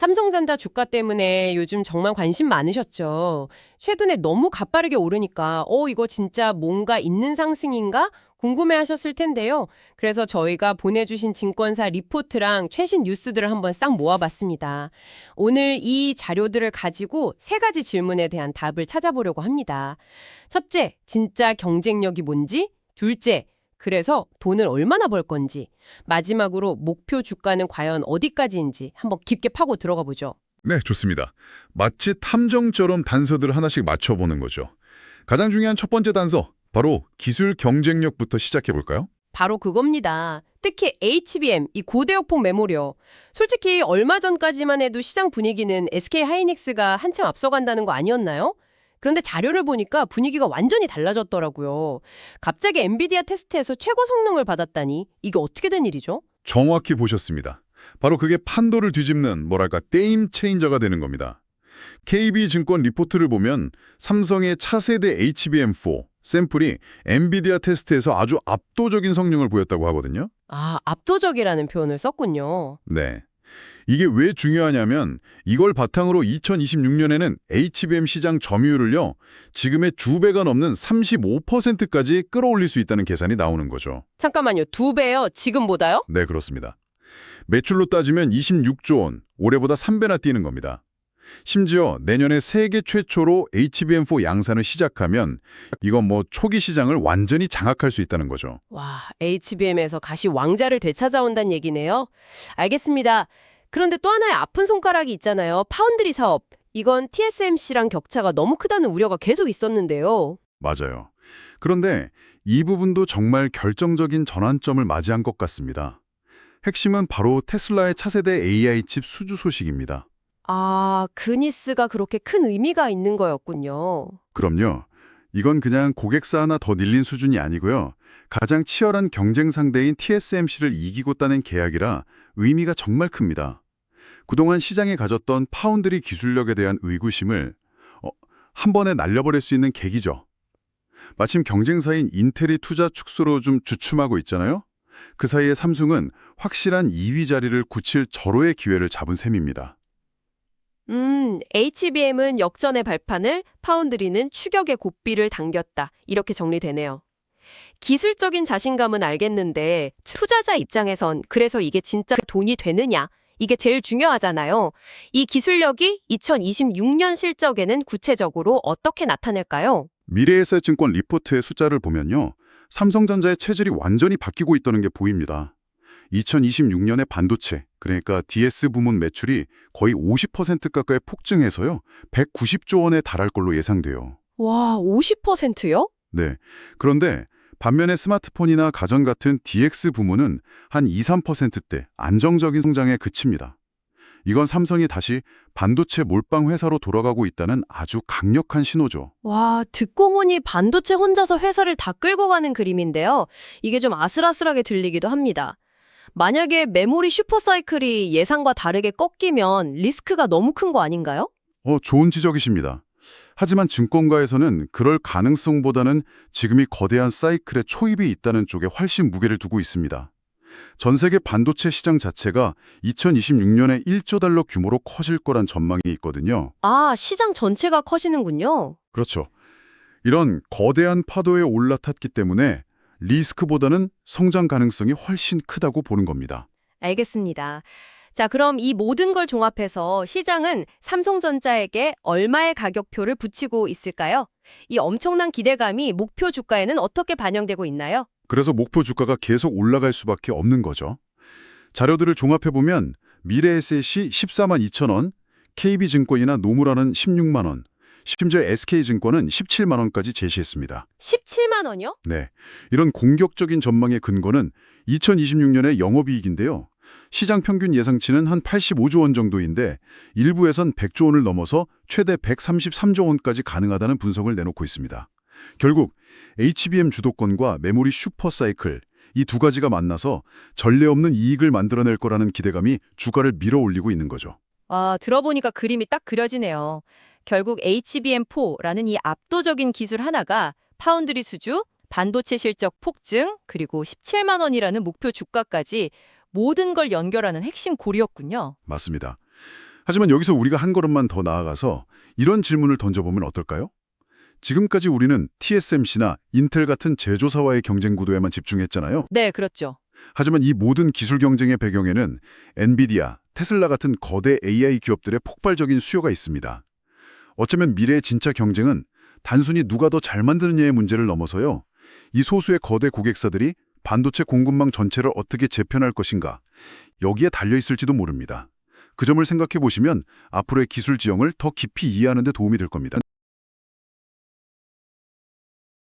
삼성전자 주가 때문에 요즘 정말 관심 많으셨죠. 최근에 너무 가파르게 오르니까 이거 진짜 뭔가 있는 상승인가? 궁금해하셨을 텐데요. 그래서 저희가 보내주신 증권사 리포트랑 최신 뉴스들을 한번 싹 모아봤습니다. 오늘 이 자료들을 가지고 세 가지 질문에 대한 답을 찾아보려고 합니다. 첫째, 진짜 경쟁력이 뭔지? 둘째, 그래서 돈을 얼마나 벌 건지, 마지막으로 목표 주가는 과연 어디까지인지 한번 깊게 파고 들어가 보죠. 네, 좋습니다. 마치 탐정처럼 단서들을 하나씩 맞춰보는 거죠. 가장 중요한 첫 번째 단서, 바로 기술 경쟁력부터 시작해 볼까요? 바로 그겁니다. 특히 HBM, 이 고대역폭 메모리요. 솔직히 얼마 전까지만 해도 시장 분위기는 SK 하이닉스가 한참 앞서간다는 거 아니었나요? 그런데 자료를 보니까 분위기가 완전히 달라졌더라고요. 갑자기 엔비디아 테스트에서 최고 성능을 받았다니 이게 어떻게 된 일이죠? 정확히 보셨습니다. 바로 그게 판도를 뒤집는 게임 체인저가 되는 겁니다. KB증권 리포트를 보면 삼성의 차세대 HBM4 샘플이 엔비디아 테스트에서 아주 압도적인 성능을 보였다고 하거든요. 아, 압도적이라는 표현을 썼군요. 네. 이게 왜 중요하냐면 이걸 바탕으로 2026년에는 HBM 시장 점유율을요, 지금의 2배가 넘는 35%까지 끌어올릴 수 있다는 계산이 나오는 거죠. 잠깐만요. 2배요? 지금보다요? 네, 그렇습니다. 매출로 따지면 26조 원, 올해보다 3배나 뛰는 겁니다. 심지어 내년에 세계 최초로 HBM4 양산을 시작하면 이건 초기 시장을 완전히 장악할 수 있다는 거죠. 와, HBM에서 다시 왕자를 되찾아온다는 얘기네요. 알겠습니다. 그런데 또 하나의 아픈 손가락이 있잖아요. 파운드리 사업. 이건 TSMC랑 격차가 너무 크다는 우려가 계속 있었는데요. 맞아요. 그런데 이 부분도 정말 결정적인 전환점을 맞이한 것 같습니다. 핵심은 바로 테슬라의 차세대 AI 칩 수주 소식입니다. 아, 그니스가 그렇게 큰 의미가 있는 거였군요. 그럼요. 이건 그냥 고객사 하나 더 늘린 수준이 아니고요. 가장 치열한 경쟁 상대인 TSMC를 이기고 따낸 계약이라 의미가 정말 큽니다. 그동안 시장에 가졌던 파운드리 기술력에 대한 의구심을 한 번에 날려버릴 수 있는 계기죠. 마침 경쟁사인 인텔이 투자 축소로 좀 주춤하고 있잖아요. 그 사이에 삼성은 확실한 2위 자리를 굳힐 절호의 기회를 잡은 셈입니다. HBM은 역전의 발판을, 파운드리는 추격의 고삐를 당겼다. 이렇게 정리되네요. 기술적인 자신감은 알겠는데 투자자 입장에선 그래서 이게 진짜 돈이 되느냐? 이게 제일 중요하잖아요. 이 기술력이 2026년 실적에는 구체적으로 어떻게 나타날까요? 미래에셋증권 리포트의 숫자를 보면요. 삼성전자의 체질이 완전히 바뀌고 있다는 게 보입니다. 2026년에 반도체, 그러니까 DS 부문 매출이 거의 50% 가까이 폭증해서요. 190조 원에 달할 걸로 예상돼요. 와, 50%요? 네. 그런데 반면에 스마트폰이나 가전 같은 DX 부문은 한 2~3%대 안정적인 성장에 그칩니다. 이건 삼성이 다시 반도체 몰빵 회사로 돌아가고 있다는 아주 강력한 신호죠. 와, 듣고 보니 반도체 혼자서 회사를 다 끌고 가는 그림인데요. 이게 좀 아슬아슬하게 들리기도 합니다. 만약에 메모리 슈퍼사이클이 예상과 다르게 꺾이면 리스크가 너무 큰 거 아닌가요? 좋은 지적이십니다. 하지만 증권가에서는 그럴 가능성보다는 지금이 거대한 사이클에 초입이 있다는 쪽에 훨씬 무게를 두고 있습니다. 전 세계 반도체 시장 자체가 2026년에 1조 달러 규모로 커질 거란 전망이 있거든요. 아, 시장 전체가 커지는군요. 그렇죠. 이런 거대한 파도에 올라탔기 때문에 리스크보다는 성장 가능성이 훨씬 크다고 보는 겁니다. 알겠습니다. 자, 그럼 이 모든 걸 종합해서 시장은 삼성전자에게 얼마의 가격표를 붙이고 있을까요? 이 엄청난 기대감이 목표 주가에는 어떻게 반영되고 있나요? 그래서 목표 주가가 계속 올라갈 수밖에 없는 거죠. 자료들을 종합해보면 미래에셋이 14만 2천 원, KB증권이나 노무라는 16만 원, 심지어 SK증권은 17만 원까지 제시했습니다. 17만 원이요? 네, 이런 공격적인 전망의 근거는 2026년의 영업이익인데요. 시장 평균 예상치는 한 85조 원 정도인데 일부에선 100조 원을 넘어서 최대 133조 원까지 가능하다는 분석을 내놓고 있습니다. 결국 HBM 주도권과 메모리 슈퍼사이클, 이 두 가지가 만나서 전례 없는 이익을 만들어낼 거라는 기대감이 주가를 밀어올리고 있는 거죠. 아, 들어보니까 그림이 딱 그려지네요. 결국 HBM4라는 이 압도적인 기술 하나가 파운드리 수주, 반도체 실적 폭증, 그리고 17만 원이라는 목표 주가까지 모든 걸 연결하는 핵심 고리였군요. 맞습니다. 하지만 여기서 우리가 한 걸음만 더 나아가서 이런 질문을 던져보면 어떨까요? 지금까지 우리는 TSMC나 인텔 같은 제조사와의 경쟁 구도에만 집중했잖아요. 네, 그렇죠. 하지만 이 모든 기술 경쟁의 배경에는 엔비디아, 테슬라 같은 거대 AI 기업들의 폭발적인 수요가 있습니다. 어쩌면 미래의 진짜 경쟁은 단순히 누가 더 잘 만드느냐의 문제를 넘어서요. 이 소수의 거대 고객사들이 반도체 공급망 전체를 어떻게 재편할 것인가, 여기에 달려있을지도 모릅니다. 그 점을 생각해 보시면 앞으로의 기술 지형을 더 깊이 이해하는 데 도움이 될 겁니다.